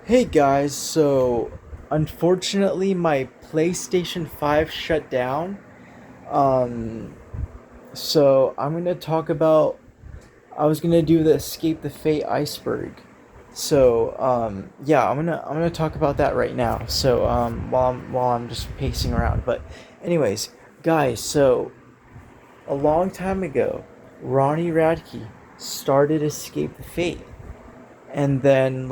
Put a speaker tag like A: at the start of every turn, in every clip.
A: Hey guys, so unfortunately my PlayStation 5 shut down. Um so I'm going to talk about I was going to do the Escape the Fate Iceberg. So yeah, I'm going to talk about that right now. So while I'm just pacing around. But anyways, guys, so a long time ago, Ronnie Radke started Escape the Fate. And then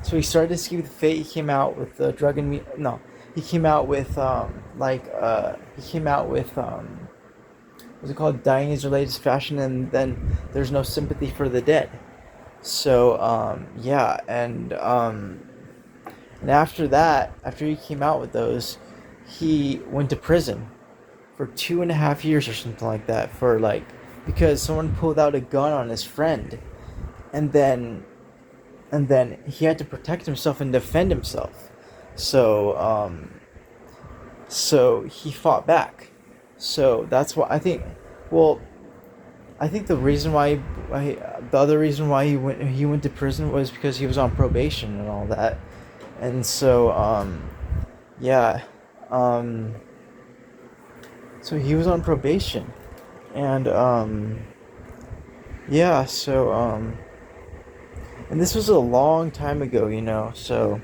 A: so he started to Escape the Fate. He came out with the drug and me. No, he came out with he came out with what's it called? Dying is your latest fashion, and then there's no sympathy for the dead. So yeah, and after that, after he came out with those, he went to prison for 2.5 years or something like that for because someone pulled out a gun on his friend, and then he had to protect himself and defend himself. So so he fought back. So that's why I think. Well, I think the other reason why he went to prison was because he was on probation and all that, and so yeah, um, so he was on probation, and yeah, so and this was a long time ago, so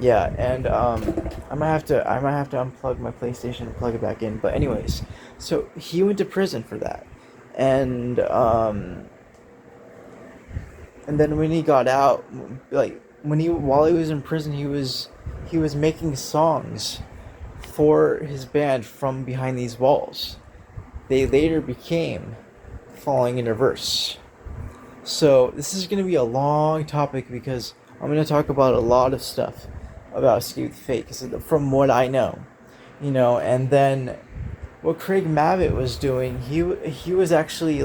A: yeah, and I might have to unplug my PlayStation and plug it back in. But anyways, so he went to prison for that, and and then when he got out, while he was in prison, he was making songs for his band from behind these walls. They later became Falling in Reverse. So this is going to be a long topic because I'm going to talk about a lot of stuff about Escape the Fate, from what I know, and then what Craig Mabbitt was doing, he was actually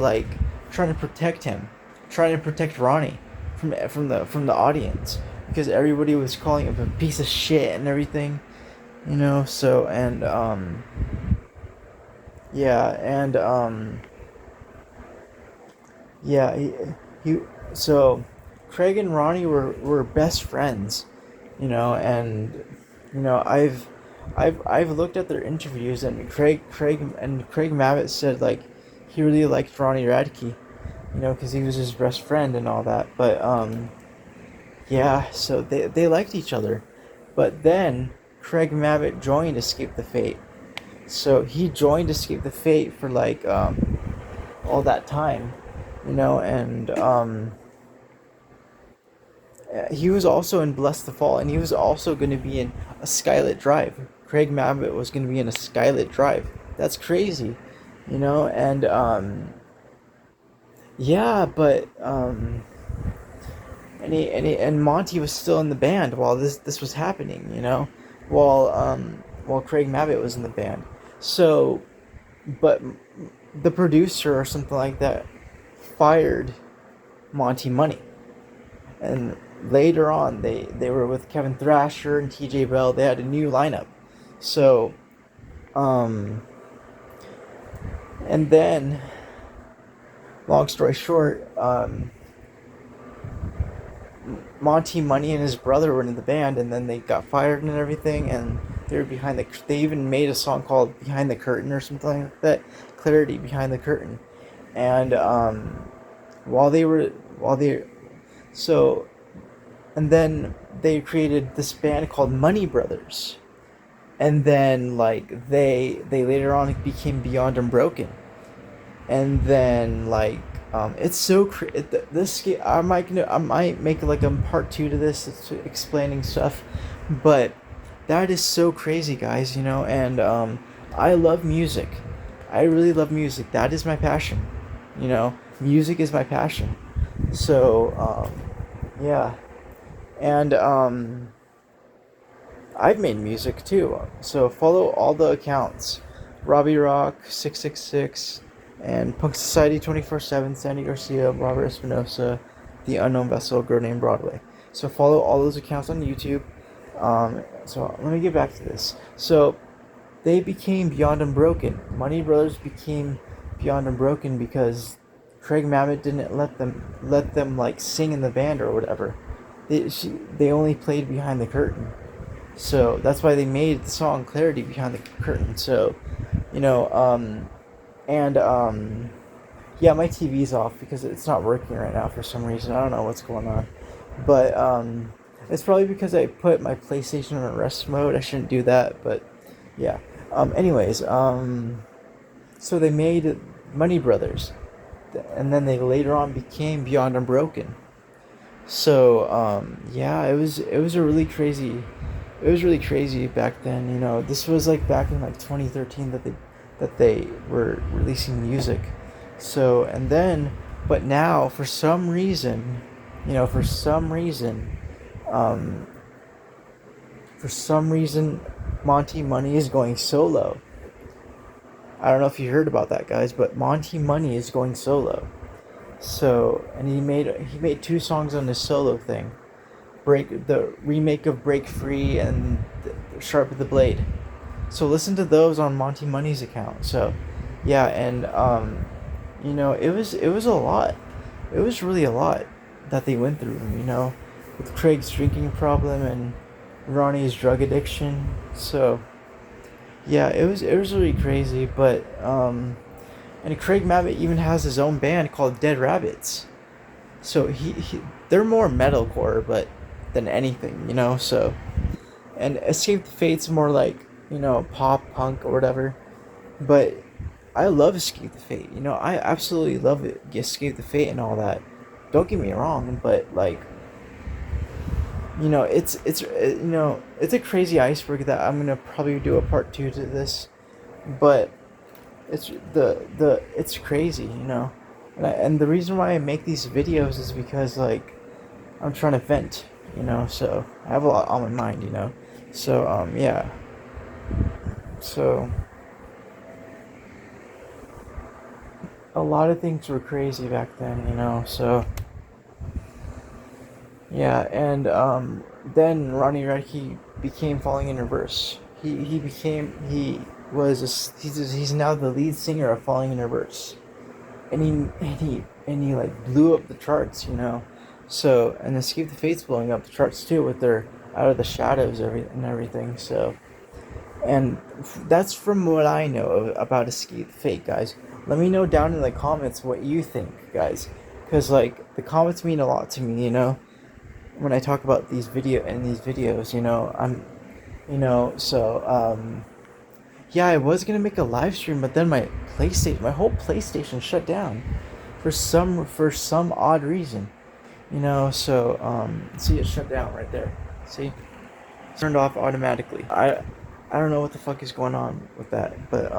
A: trying to protect him, trying to protect Ronnie from the audience, because everybody was calling him a piece of shit and everything, so and yeah, and yeah, he so Craig and Ronnie were best friends, and I've looked at their interviews, and Craig Mabbitt said he really liked Ronnie Radke, because he was his best friend and all that. But yeah, so they liked each other, but then Craig Mabbitt joined Escape the Fate. So he joined Escape the Fate for all that time, and he was also in Bless the Fall, and he was also going to be in a Skylit Drive. Craig Mabbitt was going to be in a Skylit Drive. That's crazy, and yeah, but and Monty was still in the band while this was happening, while Craig Mabbitt was in the band. So, but the producer or something like that fired Monty Money, and later on they were with Kevin Thrasher and TJ Bell. They had a new lineup. So and then, long story short, Monty Money and his brother were in the band, and then they got fired and everything, and they were they even made a song called Behind the Curtain or something like that. Clarity Behind the Curtain. And while they were while they so and then they created this band called Money Brothers, and then they later on became Beyond Unbroken, and then it's so this I might make a part two to this, explaining stuff, but that is so crazy, guys, and I love music. I really love music. That is my passion. Music is my passion. So yeah, and I've made music too. So follow all the accounts: Robbie Rock 666 and Punk Society 24/7, Sandy Garcia, Robert Espinosa, The Unknown Vessel, Girl Named Broadway. So follow all those accounts on YouTube. So let me get back to this. So they became Beyond Unbroken. Money Brothers became Beyond Unbroken because Craig Mabbott didn't let them like sing in the band or whatever. They only played behind the curtain. So that's why they made the song Clarity behind the curtain. So, you know, and yeah, my TV's off because it's not working right now for some reason. I don't know what's going on. But it's probably because I put my PlayStation on rest mode. I shouldn't do that, but yeah. Anyways, so they made Money Brothers, and then they later on became Beyond Unbroken. So yeah, it was a really crazy, it was really crazy back then. This was like back in like 2013 that they were releasing music. So and then, but now for some reason, um, for some reason, Monty Money is going solo. I don't know if you heard about that, guys, but Monty Money is going solo. So, and he made two songs on his solo thing. The remake of Break Free and Sharp the Blade. So listen to those on Monty Money's account. So, yeah, and it was a lot. It was really a lot that they went through. With Craig's drinking problem and Ronnie's drug addiction. So, yeah, it was really crazy. But and Craig Mabbott even has his own band called Dead Rabbits. So they're more metalcore, but than anything. So, and Escape the Fate's more like pop punk or whatever. But I love Escape the Fate. I absolutely love it. Escape the Fate and all that. Don't get me wrong, but like it's a crazy iceberg that I'm gonna probably do a part two to this, but it's crazy, and the reason why I make these videos is because like I'm trying to vent, so I have a lot on my mind, so yeah, so a lot of things were crazy back then, so yeah, and then Ronnie Radke became Falling in Reverse. He's now the lead singer of Falling in Reverse, and he like blew up the charts, So and Escape the Fate's blowing up the charts too with their Out of the Shadows and everything. So and that's from what I know about Escape the Fate, guys. Let me know down in the comments what you think, guys, because like the comments mean a lot to me, when I talk about these videos, so yeah, I was gonna make a live stream, but then my whole PlayStation shut down for some odd reason, so see, it shut down right there. See, it's turned off automatically. I don't know what the fuck is going on with that, but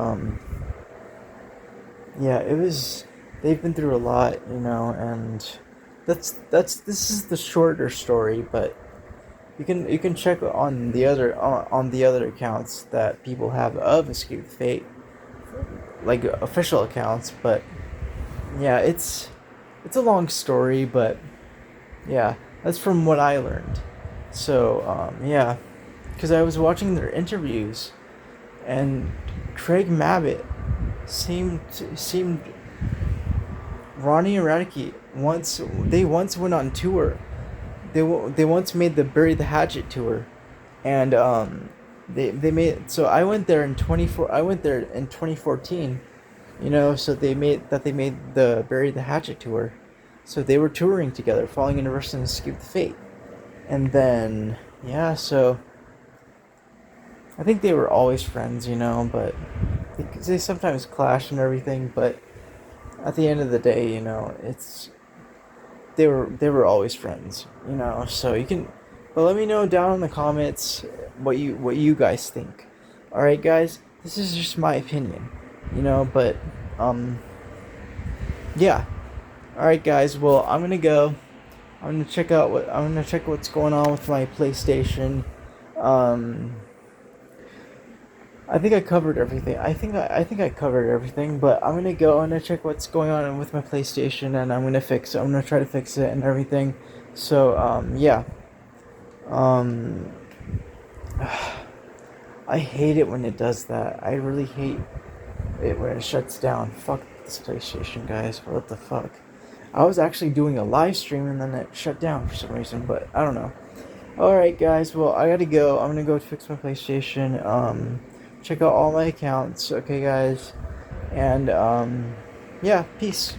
A: yeah, they've been through a lot, and this is the shorter story, but you can check on the other accounts that people have of Escape Fate, like official accounts. But yeah, it's a long story, but yeah, that's from what I learned. So yeah, because I was watching their interviews, and Craig Mabbott seemed Ronnie and Radke once went on tour. They once made the Bury the Hatchet tour, and they made, so I went there in 2014, so they made the Bury the Hatchet tour, so they were touring together, Falling in Reverse and Escape the Fate, and then yeah, so I think they were always friends, but they sometimes clash and everything, but at the end of the day, it's they were always friends, so you can, but let me know down in the comments what you guys think. All right, guys, this is just my opinion, but yeah. All right, guys, well, I'm going to go. I'm going to check what's going on with my PlayStation. um I think I covered everything. I think I covered everything, but I'm gonna go and check what's going on with my PlayStation, and I'm gonna fix it. I'm gonna try to fix it and everything. So yeah. Um, I hate it when it does that. I really hate it when it shuts down. Fuck this PlayStation, guys. What the fuck? I was actually doing a live stream and then it shut down for some reason, but I don't know. Alright, guys, well, I gotta go. I'm gonna go fix my PlayStation. Check out all my accounts, okay, guys? And, yeah, peace.